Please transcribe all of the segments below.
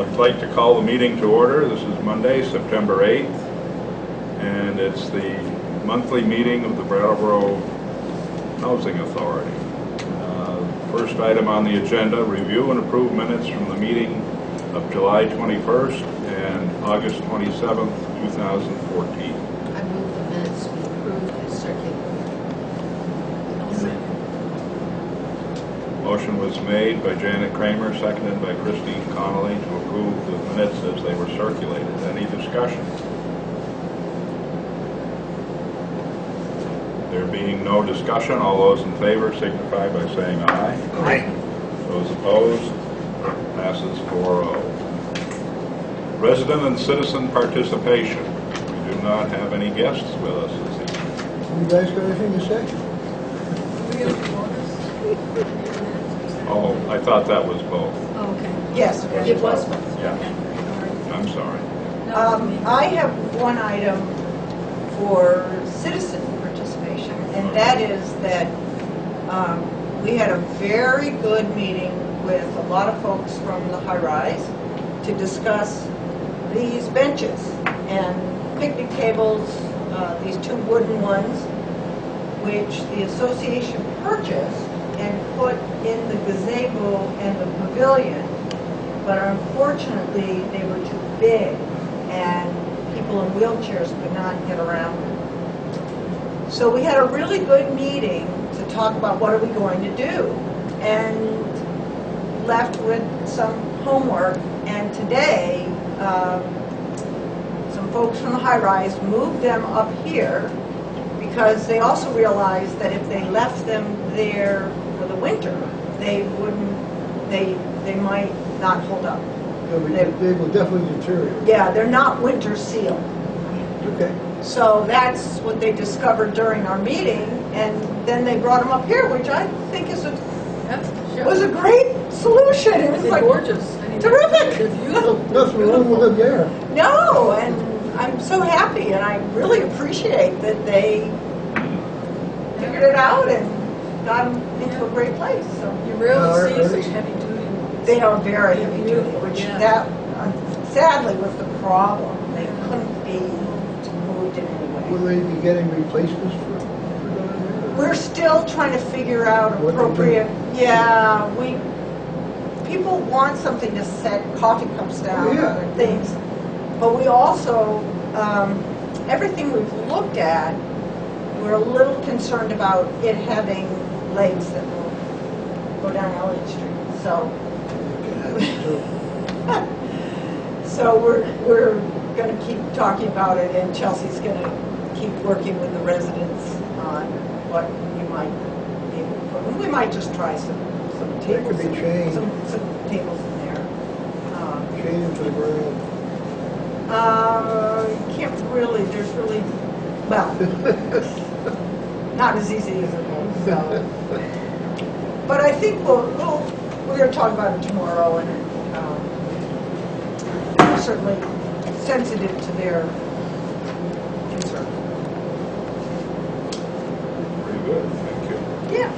I'd like to call the meeting to order. This is Monday, September 8th, and it's the monthly meeting of the Brattleboro Housing Authority. First item on the agenda, review and approve minutes from the meeting of July 21st and August 27th, 2014. I move the minutes be approved as circulated. Motion was made by Janet Kramer, seconded by Christine Connolly to approve the minutes as they were circulated. Any discussion? There being no discussion, all those in favor signify by saying aye. Aye. Those opposed, passes 4-0. Resident and citizen participation. We do not have any guests with us this evening. You guys got anything to say? Oh, I thought that was both. Oh, okay. Yes, It was both. Yeah. I'm sorry. I have one item for citizen participation, and that is that we had a very good meeting with a lot of folks from the high-rise to discuss these benches and picnic tables, these two wooden ones, which the association purchased and put in the gazebo and the pavilion, but unfortunately they were too big and people in wheelchairs could not get around them. So we had a really good meeting to talk about what are we going to do, and left with some homework. And today some folks from the high-rise moved them up here because they also realized that if they left them there for the winter, they might not hold up. They will definitely deteriorate. Yeah, they're not winter sealed. Okay. So that's what they discovered during our meeting, and then they brought them up here, which I think is was a great solution. It was like gorgeous. terrific. Nothing wrong with them there. No, and I'm so happy, and I really appreciate that they figured it out and got them into a great place. So You rarely see such heavy duty. they are very heavy duty, which Yeah. that sadly was the problem. They couldn't be moved in any way. Will they be getting replacements for down there? We're still trying to figure out What they do. appropriate. Yeah, people want something to set coffee cups down Oh, yeah. and things, but we also everything we've looked at, we're a little concerned about it having legs that will go down Elliott Street. So we're going to keep talking about it, and Chelsea's going to keep working with the residents on what we might be able to put. We might just try some They tables. could be chained. Some tables in there. Chain them to the ground. Can't really. There's really, well, not as easy as it looks. So. But I think we're going to talk about it tomorrow, and we're certainly sensitive to their concern. Pretty good, thank you. Yeah.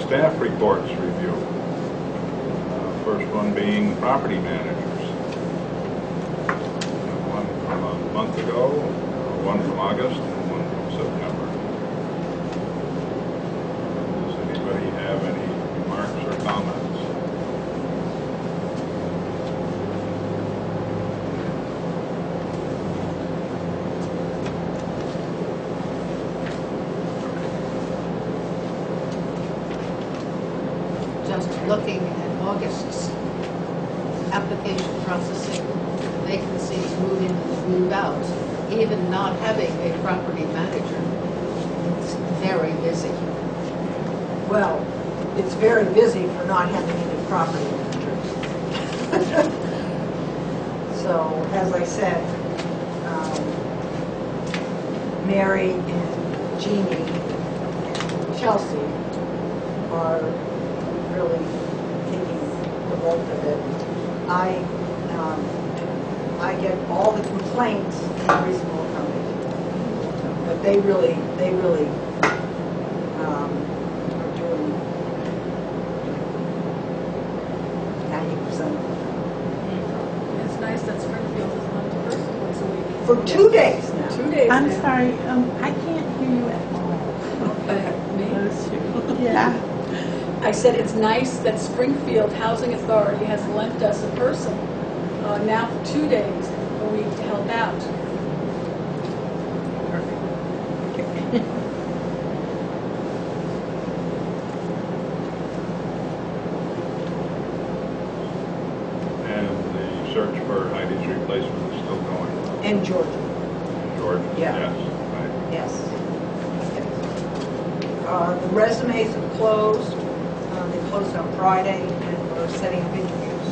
Staff reports review. First one being property managers. One from a month ago, one from August, and one from September. Does anybody have any remarks or comments? Just looking at August's application processing, vacancies, move in and move out, even not having a property manager, it's very busy. Well, it's very busy for not having any property managers. So, as I said, Mary and Jeannie and Chelsea are really taking the bulk of it. I get all the complaints in reasonable accommodation, but they really are doing For 2 days now. 2 days I'm now. sorry, I can't hear you at all. Me? Those two. Yeah. I said it's nice that Springfield Housing Authority has lent us a person now for 2 days a week to help out. And the search for Heidi's replacement is still going. And Georgia, George? Yeah. Yes, right. yes. The resumes have closed. They closed on Friday, and we're setting up interviews.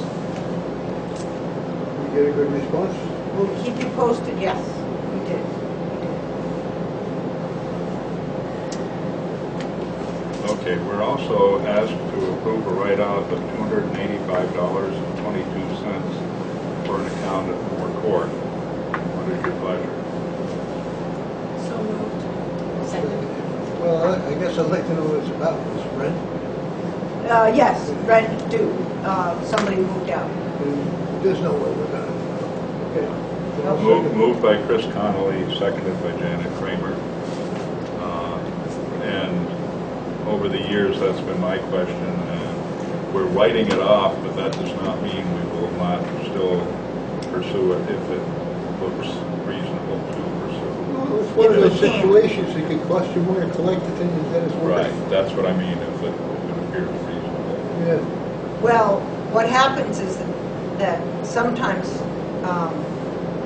We get a good response? We'll keep you posted, yes, we did. Okay, we're also asked to approve a write-off of $285.22 for an account at Moore Court. What is your pleasure? So moved. Second. Well, I guess I'd like to know what it's about, this rent. Yes, rent due. Somebody moved out. And there's no way we're gonna, okay. Moved by Chris Connolly, seconded by Janet Kramer. And over the years, that's been my question. And we're writing it off, but that does not mean we will not still pursue it if it looks reasonable to pursue. Well, it's one of those If we can. situations that could cost you more to collect the thing than it's worth. Right, that's what I mean, if it appears reasonable. Yeah. Well, what happens is that sometimes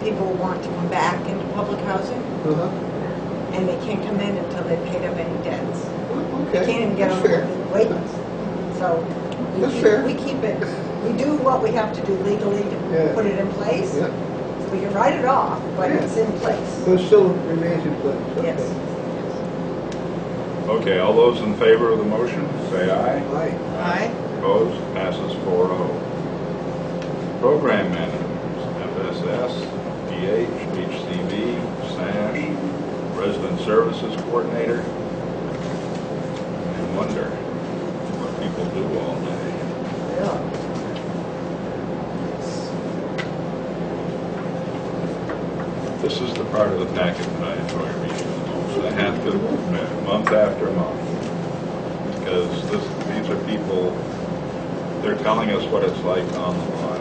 people want to come back into public housing, Uh-huh. and they can't come in until they've paid up any debts. Well, They okay. can't even get on That's fair. the wait list. So we That's keep- fair. we keep it, we do what we have to do legally Yeah. to put it in place. Yeah, We can write it off, but Yeah. it's in place. but it still remains in place. Okay. Yes. Okay, all those in favor of the motion, say aye. Aye. Aye. Opposed? Passes 4-0. Program managers, FSS, DH, HCV, SASH, Resident Services Coordinator. I wonder what people do all day. Yeah. This is the part of the packet that I enjoy reading the most. I have to admit, month after month, because these are people, they're telling us what it's like on the line.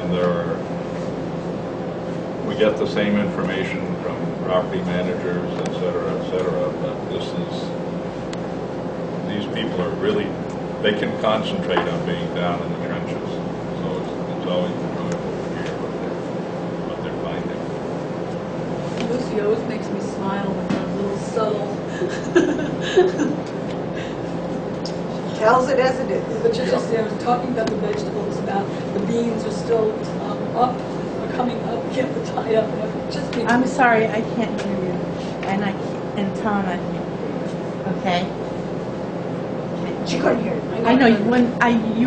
And we get the same information from property managers, et cetera, but these people are really, they can concentrate on being down in the trenches. So it's always enjoyable to hear what they're finding. Lucy always makes me smile with her little subtle. Tells it as it is. But you're just, I was talking about the vegetables, about the beans are still up, or coming up, get the tie up, and it just makes I'm me- sorry, I can't hear you. And Tom, I can't hear you. Okay? She couldn't hear you. I know, you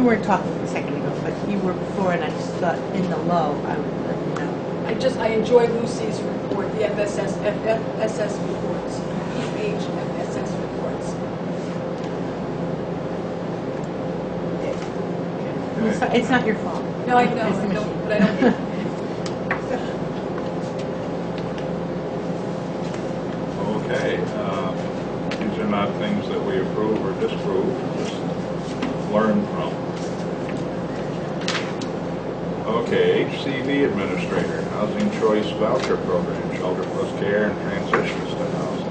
weren't talking a second ago, but you were before, and I just thought in the low, I would let you know. I enjoy Lucy's report, the FSS reports, FSS reports. It's not your fault. No, I know, It's the machine. but I don't. Okay, these are not things that we approve or disapprove, just learn from. Okay, HCV Administrator, Housing Choice Voucher Program, Shelter Plus Care and Transitions to Housing.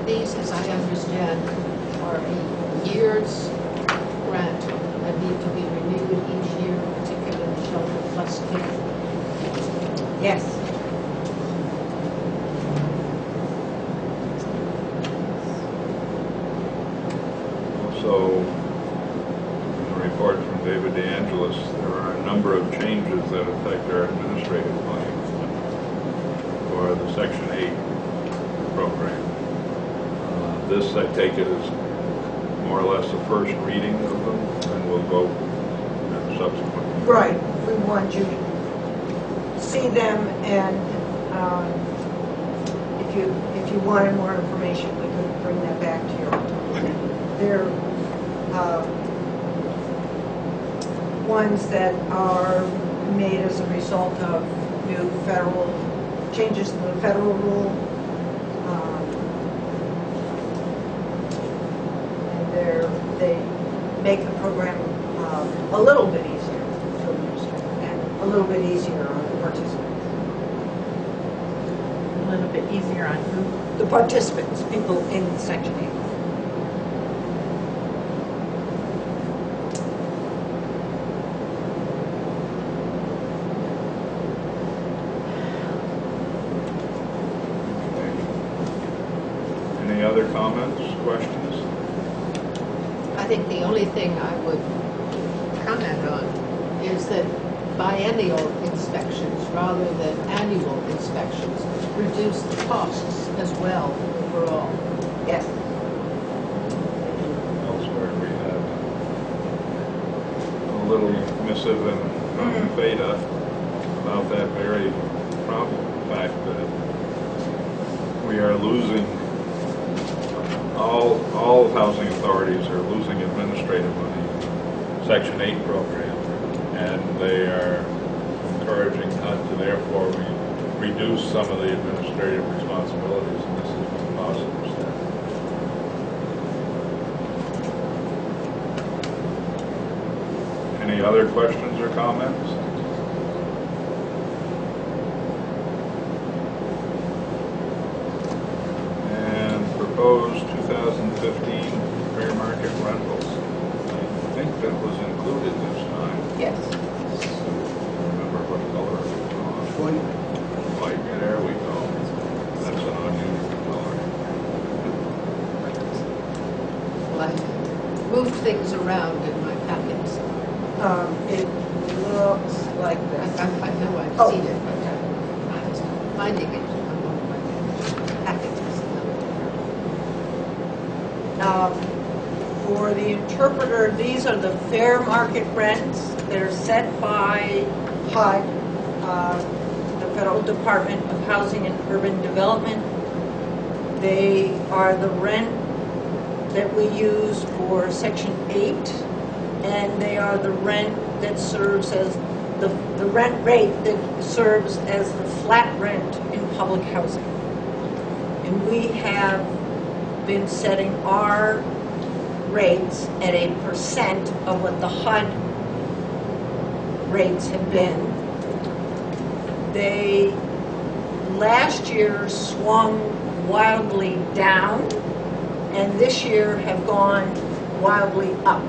These, as I understand, are a year's grant that need to be renewed each year, particularly Shelter Plus Care. Yes. Also, in the report from David DeAngelis, there are a number of changes that affect our administrative claims for the Section 8 program. This, I take it, is more or less the first reading of them, and we'll vote subsequently. Right. We want you to see them, and if you wanted more information, we could bring that back to your. they're ones that are made as a result of new federal changes to the federal rule. And they make the program a little bit easier to administer and a little bit easier on the participants. A little bit easier on who? The participants, people in Section 8. Any other comments, questions? I think the only thing I would comment on is that biennial inspections rather than annual inspections reduce the costs as well overall. Yes. Elsewhere we had a little missive in Beta about that very problem, the fact that we are losing, all housing authorities are losing administrative money in Section 8 program, and they are encouraging HUD to therefore reduce some of the administrative responsibilities, and this is one possible step. Any other questions or comments? And proposed 2015 fair market rentals. I think that was included this time. Yes. Remember what color it was? White. White, there we go. That's an unusual color. Well, I moved things around in my packets. It looks like I this. know I've Oh. seen it, but I was finding it on one of my packets. For the interpreter, these are the fair market rents. They're set by HUD, the Federal Department of Housing and Urban Development. They are the rent that we use for Section 8, and they are the rent that serves as the rent rate that serves as the flat rent in public housing. And we have been setting our rates at a % of what the HUD rates have been. They last year swung wildly down, and this year have gone wildly up,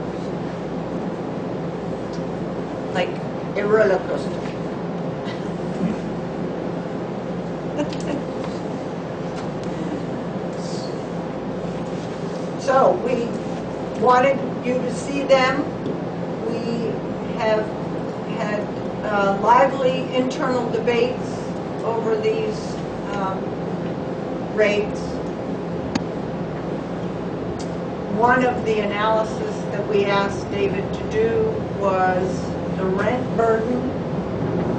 like a roller coaster. So we wanted you to see them. We have had lively internal debates over these rates. One of the analysis that we asked David to do was the rent burden,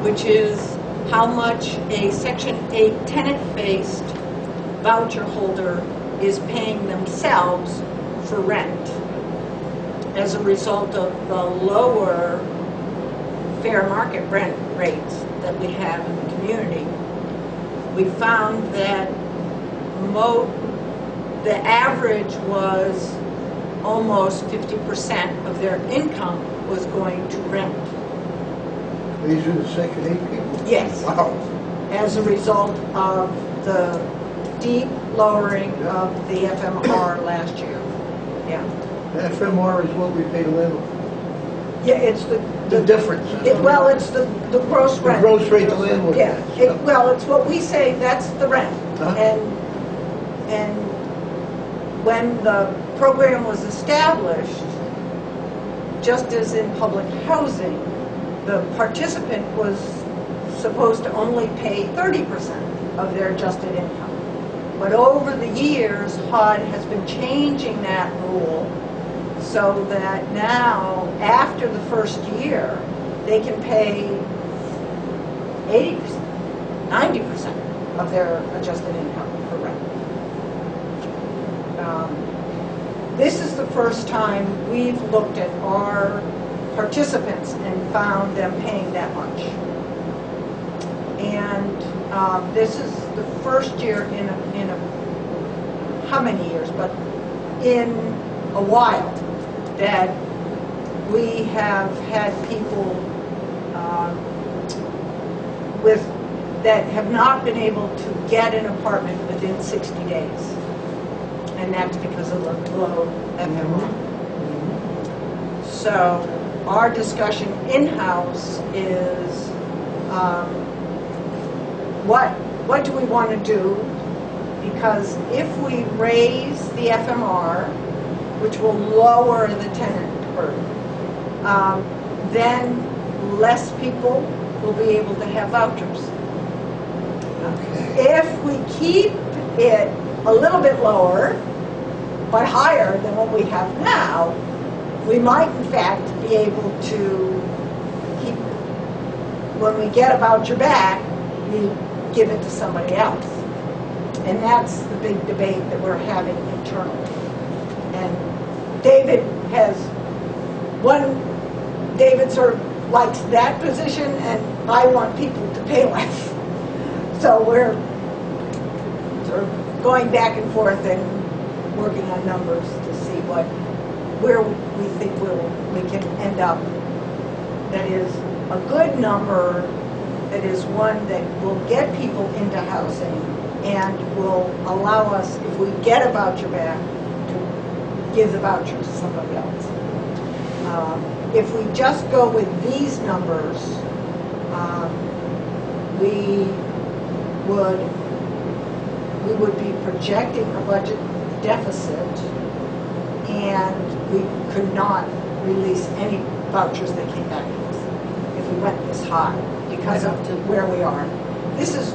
which is how much a Section 8 tenant-based voucher holder is paying themselves for rent as a result of the lower fair market rent rates that we have in the community. We found that the average was almost 50% of their income was going to rent. These are the Section 8 people? Yes. Wow. As a result of the deep lowering of the FMR last year. Yeah. The FMR is what we pay the landlord. Yeah, it's the difference. well, it's the gross The rent. gross rate the landlord Yeah. pays. Well, it's what we say, that's the rent. Huh? And when the program was established, just as in public housing, the participant was supposed to only pay 30% of their adjusted income. But over the years, HUD has been changing that rule so that now, after the first year, they can pay 80%, 90% of their adjusted income for rent. this is the first time we've looked at our participants and found them paying that much. And this is the first year in a how many years, but in a while, that we have had people that have not been able to get an apartment within 60 days. And that's because of the low FMR. So our discussion in-house is what do we want to do? Because if we raise the FMR, which will lower the tenant burden, then less people will be able to have vouchers. Okay. If we keep it a little bit lower, but higher than what we have now, we might in fact be able to keep, when we get a voucher back, we give it to somebody else. And that's the big debate that we're having internally. And David David sort of likes that position, and I want people to pay less. So we're sort of going back and forth and working on numbers to see where we think we can end up. That is a good number, that is one that will get people into housing and will allow us, if we get a voucher back, to give the voucher to somebody else. If we just go with these numbers, we would be projecting a budget deficit, and we could not release any vouchers that came back to us if we went this high because of where we are. This is,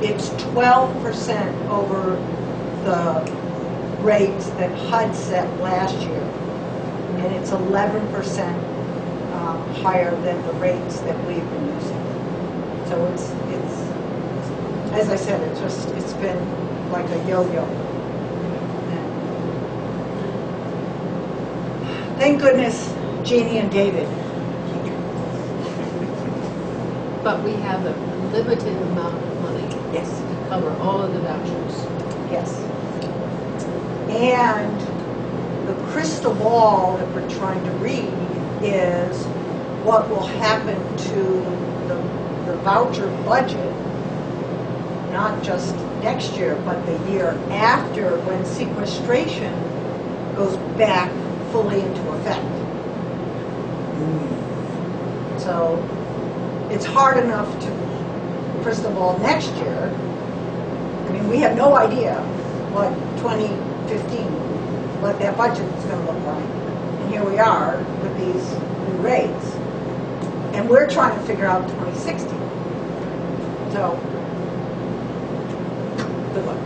it's 12% over the rates that HUD set last year, and it's 11% higher than the rates that we've been using. So it's as I said, it's been like a yo-yo. Thank goodness Jeannie and David. But we have a limited amount of money Yes. to cover all of the vouchers. Yes. And the crystal ball that we're trying to read is what will happen to the voucher budget, not just next year, but the year after, when sequestration goes back fully into effect. So it's hard enough to crystal ball next year. I mean, we have no idea what 2015, what that budget is going to look like. And here we are with these new rates. And we're trying to figure out 2016. So, good luck.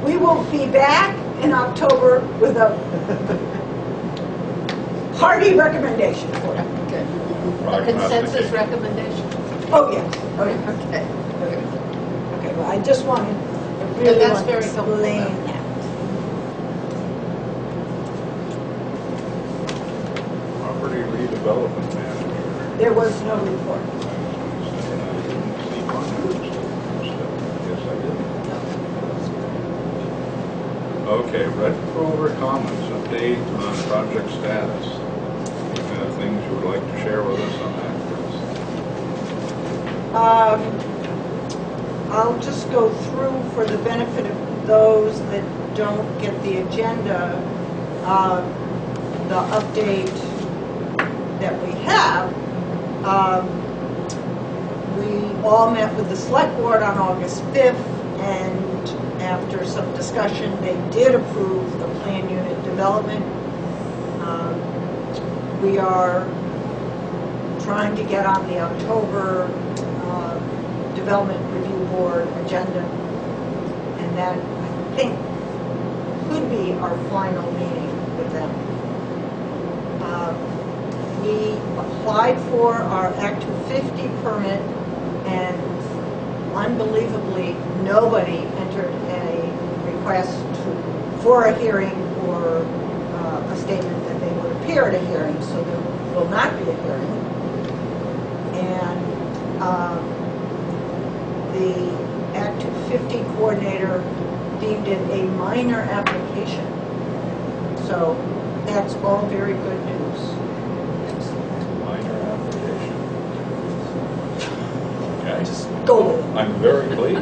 We will be back in October with a hearty recommendation for it. Okay. A consensus recommendation? Oh, yes. Oh, yeah. Okay. Okay, well, I just wanted, I And really that's want to very helpful. explain that. Property redevelopment manager. There was no report. Okay, Red Clover comments, update on project status. Things you would like to share with us on that, Chris? I'll just go through for the benefit of those that don't get the agenda, the update that we have. We all met with the select board on August 5th, and after some discussion, they did approve the plan unit development. We are trying to get on the October Development Review Board agenda, and that, I think, could be our final meeting with them. We applied for our Act 250 permit, and unbelievably, nobody entered a request for a hearing or a statement that they would appear at a hearing, so there will not be a hearing. And the Act 250 coordinator deemed it a minor application. So that's all very good news. Minor application. Okay. Just go with it. I'm very pleased.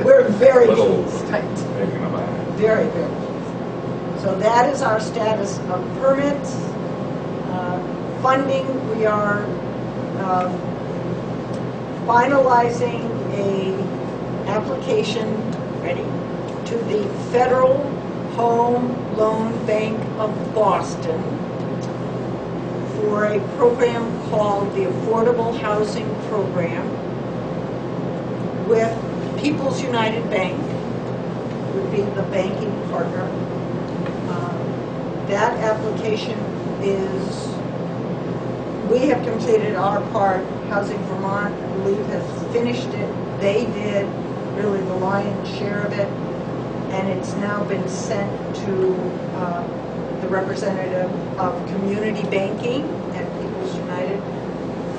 We're very Little pleased. taken aback. Very, very pleased. So that is our status of permits. Funding, we are finalizing a application, ready, to the Federal Home Loan Bank of Boston for a program called the Affordable Housing Program with People's United Bank, would be the banking partner. That application is, we have completed our part. Housing Vermont, I believe, has finished it. They did really the lion's share of it. And it's now been sent to the representative of community banking at People's United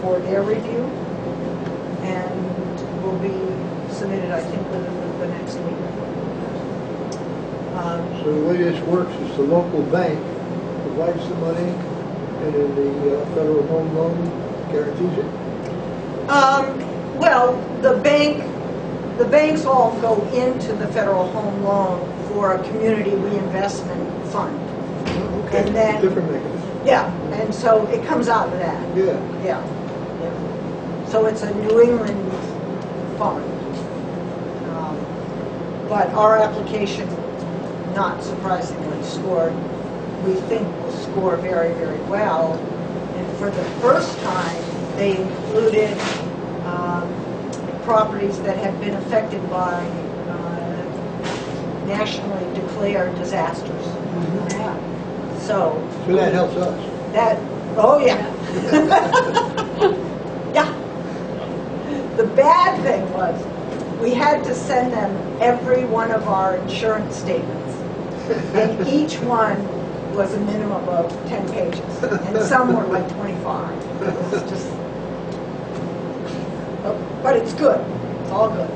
for their review. And will be submitted, I think, within the next week. So the way this works is the local bank provides the money, and then the federal home loan guarantees it? Well, the banks all go into the federal home loan for a community reinvestment fund. Okay, And then- different mechanism. Yeah, and so it comes out of that. Yeah. Yeah. So it's a New England fund. But our application, not surprisingly, scored, we think will score very, very well. And for the first time, they included properties that have been affected by nationally declared disasters. Yeah. So that helps us. that, oh yeah. Yeah. The bad thing was, we had to send them every one of our insurance statements. And each one was a minimum of 10 pages. And some were like 25. It was just, but it's good. It's all good.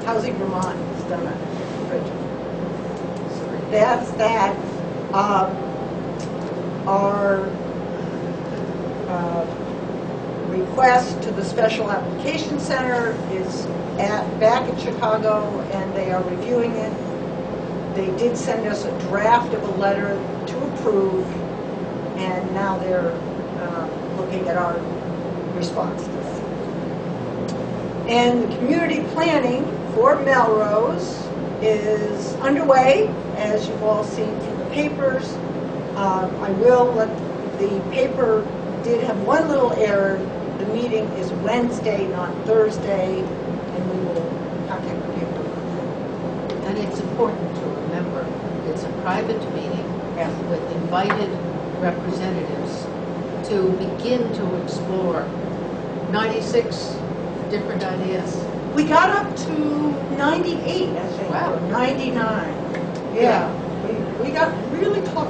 Housing Vermont has done a great job. So that's that. Our request to the Special Application Center is back in Chicago, and they are reviewing it. They did send us a draft of a letter to approve, and now they're looking at our response to that. And the community planning for Melrose is underway, as you've all seen from the papers. I will let the paper did have one little error. The meeting is Wednesday, not Thursday, and we will contact the paper. And it's important to remember, it's a private meeting Yeah. with invited representatives to begin to explore 96 different ideas. We got up to 98, I think, Wow. or 99. Yeah, we got really close,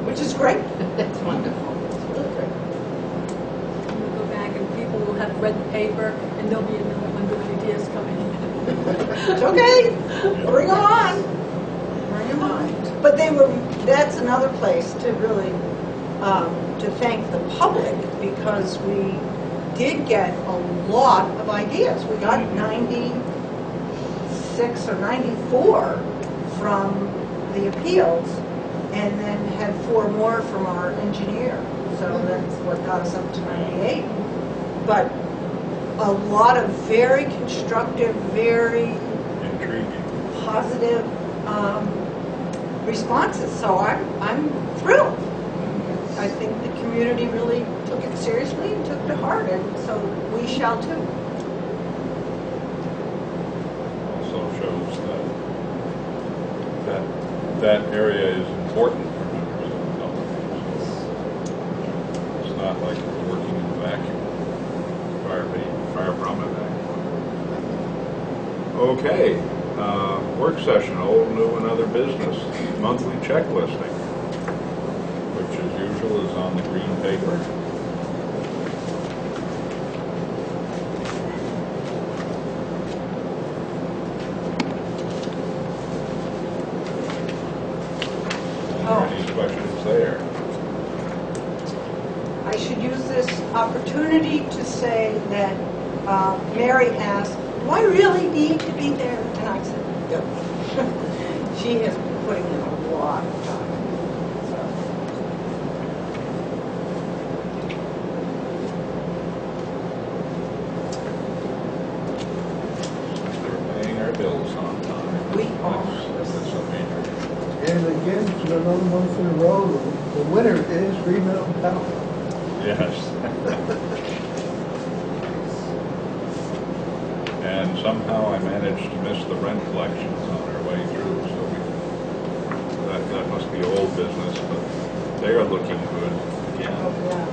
which is great. That's wonderful. It's really great. We'll go back and people will have read the paper and there'll be another 100 ideas coming in. It's okay. Bring them on. Bring them on. But that's another place to really, to thank the public, because we did get a lot of ideas. We got 96 or 94 from the appeals, and then had 4 more from our engineer. So that's what got us up to 98. But a lot of very constructive, very Intriguing. positive responses. So I'm thrilled. I think the community really took it seriously and took it to heart, and so we shall too. Also shows that that area is important for members of the public. It's not like we're working in a vacuum. Far from a vacuum. Okay, Work session, old, new, and other business, monthly checklisting, which as usual is on the green paper. Are there any questions there? I should use this opportunity to say that Mary asked, do I really need to be there? And I said, no. She has been putting in a lot of time. They're paying our bills on time. We are. That's a major. And again, for another month in a row, the winner is Green Mountain Power. Yes. And somehow I managed to miss the rent collections on our way through, so that must be old business, but they are looking good Oh, again, yeah.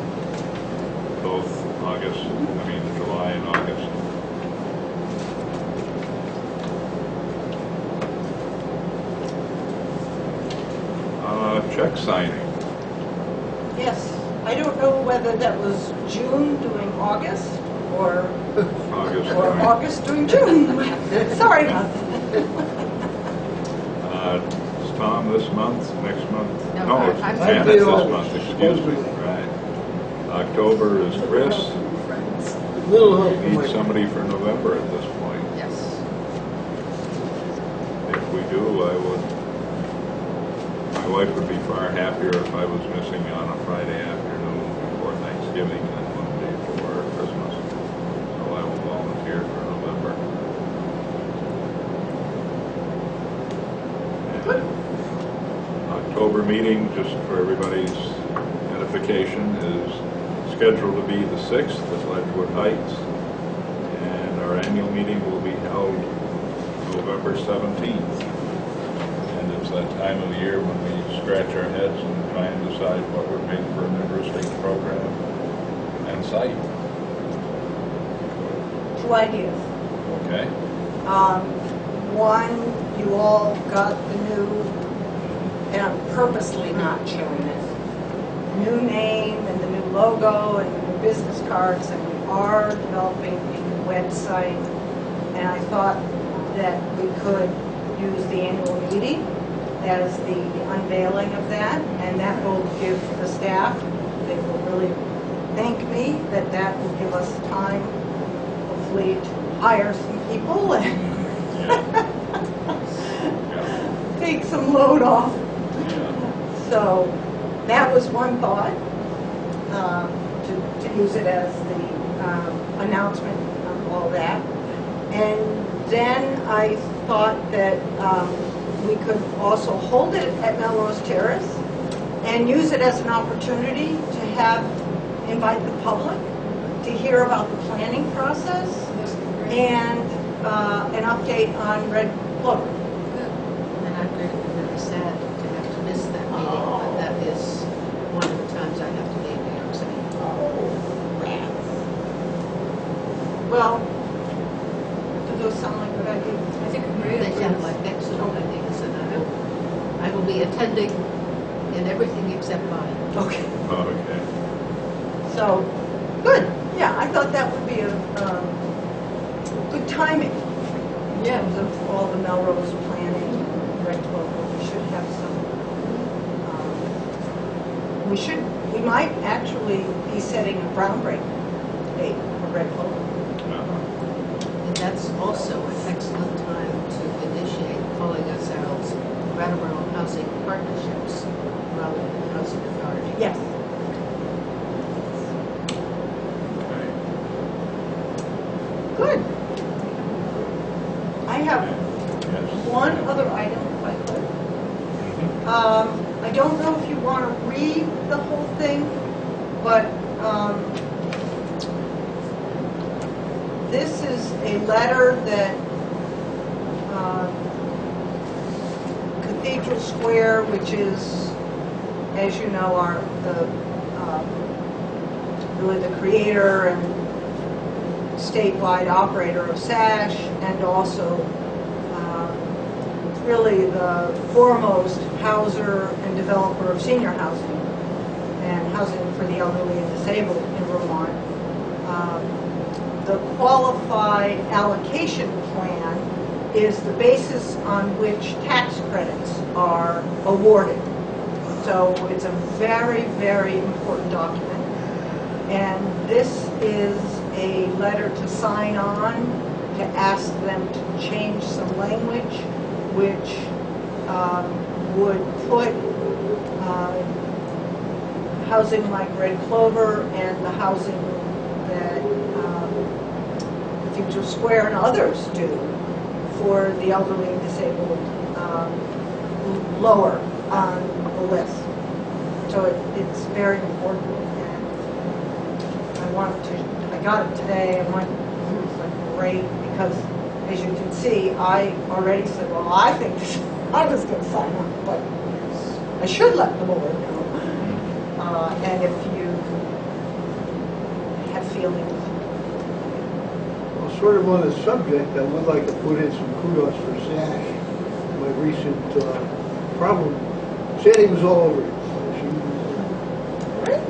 both July and August. Check signing. Yes. I don't know whether that was June doing August or August. or right? August doing June. Sorry about Is Tom this month, next month? No, It's I'm- Janet's I'd this be all month, excuse me, supposedly. right. October is Chris. Little help from Need my somebody for November at this point. Yes. If we do, my wife would be far happier if I was missing on a Friday afternoon before Thanksgiving than Monday before Christmas. So I will volunteer for November. And October meeting, just for everybody's edification, is scheduled to be the 6th at Ledgewood Heights. And our annual meeting will be held November 17th. And it's that time of the year when we scratch our heads and try and decide what would make for an interesting program and site. that. 2 ideas. Okay? One, you all got the new, and I'm purposely not showing it, new name and the new logo and the new business cards, and we are developing a website. And I thought that we could use the annual meeting as the unveiling of that, and that will give the staff, they will really thank me, that will give us time, hopefully, to hire some people and Yeah. take some load off. Yeah. So that was one thought, to use it as the announcement of all that. And then I thought that we could also hold it at Melrose Terrace and use it as an opportunity to invite the public to hear about the planning process and an update on Red Clover. And I'm very sad to have to miss that meeting, but that is one of the times I have to be in New York City. Well, do those sound like good ideas? I think great. They sound like excellent ideas, and I will be attending in everything except mine. Okay. Okay. So, good. Yeah, I thought that would be a good timing. In Yeah. terms of all the Melrose planning, Red Clover, we should have some, we might actually be setting a groundbreaking date for Red Clover. And that's also an excellent time to initiate calling ourselves Brattleboro Housing Partnerships rather than Housing Authority. Yes. Okay. Good. I have Yes. one other item, if I could. Mhm. I don't know if you want to read the whole thing, but this is a letter that Cathedral Square, which is, as you know, really the creator and statewide operator of SASH, and also really the foremost houser and developer of senior housing and housing for the elderly and disabled in Vermont. The qualified allocation plan is the basis on which tax credits are awarded. So it's a very, very important document. And this is a letter to sign on to ask them to change some language which would put housing like Red Clover and the housing that Future Square and others do for the elderly and disabled lower on the list. So it's very important, and I got it today, and it was like great, because as you can see, I already said, well, I think I was going to sign up, but I should let the board know. And if you have feelings. Well, sort of on the subject, I would like to put in some kudos for Sash. My recent problem, Sandy was all over it. She was Great.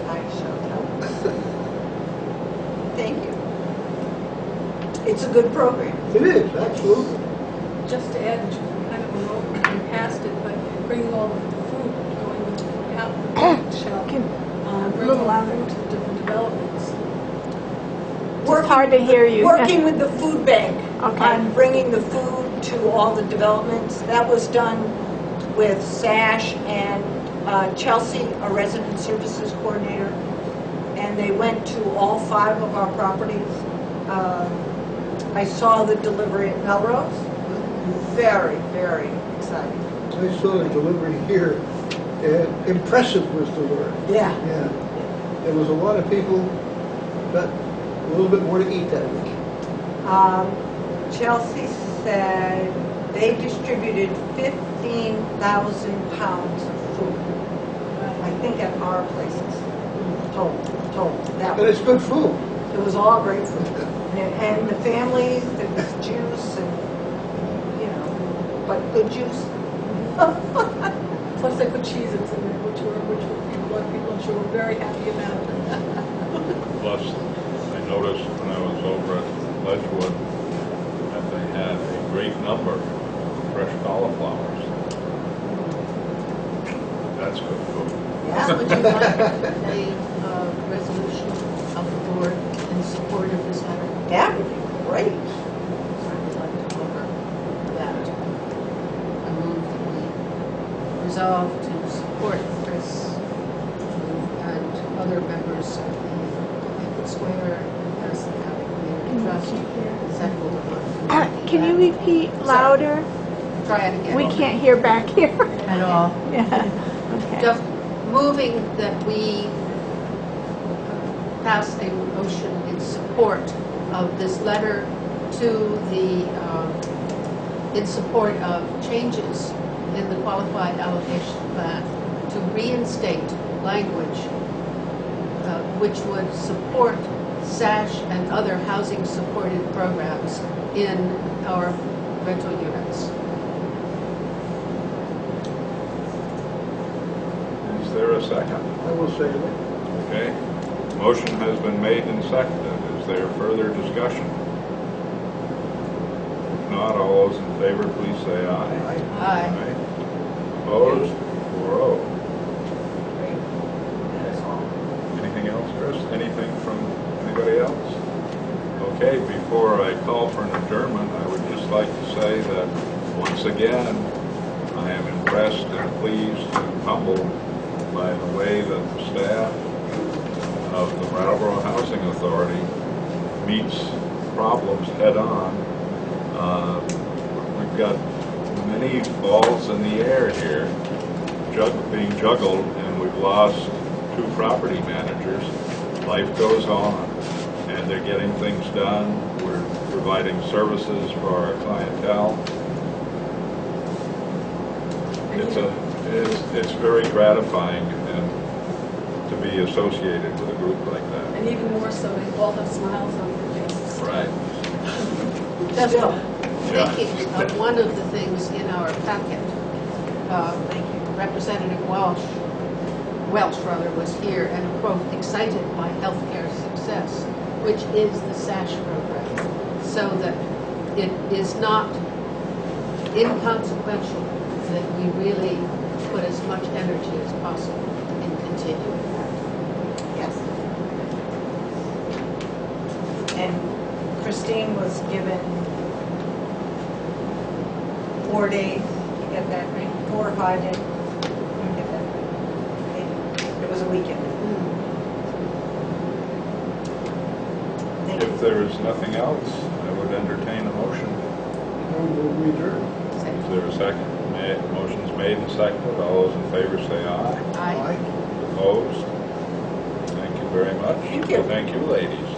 I shall tell. Thank you. It's a good program. It is, absolutely. Just to add, which we kind of went over, we passed it, but bringing all of the food going out the shelf, bringing all of it to the different developments. It's hard to hear you. Working with the food bank Okay. on bringing the food to all the developments. That was done with Sash and Chelsea, a resident services coordinator, and they went to all 5 of our properties. I saw the delivery at Melrose. Very, very exciting. I saw the delivery here. Impressive was the word. Yeah. Yeah. There was a lot of people, got a little bit more to eat that week. Chelsea said they distributed 15,000 pounds of food, I think at our places, total. That And it's good food. it was all great food. And the families, there was juice and, but good juice. Plus they put cheeses in it, which a lot of people I'm sure were very happy about. Plus, I noticed when I was over at Ledgewood that they had a great number of fresh cauliflowers. That's good food. Yeah. Would you like a resolution of the board in support of this letter? That would be great. I would like to offer that. I move that we resolve to support Chris and other members of the Banquet Square as the County Community Trust. Second one. Can you repeat louder? Try it again. We can't hear back here. At all. Yeah. Okay. Just moving that we pass a motion in support of this letter to the, in support of changes in the qualified allocation plan to reinstate language which would support SASH and other housing supported programs in our rental units. Is there a second? I will say that. Okay. Motion has been made and seconded. Is there further discussion? If not, all those in favor, please say aye. Aye. Opposed? 4-0. Anything else, Chris? Anything from anybody else? Okay, before I call for an adjournment, I would just like to say that once again, I am impressed and pleased and humbled by the way that the staff of the Brattleboro Housing Authority meets problems head-on. We've got many balls in the air here being juggled, and we've lost 2 property managers. Life goes on, and they're getting things done. We're providing services for our clientele. It's very gratifying and to be associated with a group like that. And even more so, they all have smiles on their faces. Right. Just, Yeah. thinking of one of the things in our packet. Representative Welch rather, was here and, quote, excited by healthcare success, which is the SASH program, so that it is not inconsequential that we really put as much energy as possible in continuing that. Yes. And Christine was given 4 days to get that right, 4 or 5 days. to get that right. It was a weekend. Thank you. If there is nothing else, I would entertain a motion. We adjourn. Is there a second? Motion's made and seconded. All those in favor say aye. Aye. Opposed? Thank you very much. Thank you. Thank you, ladies.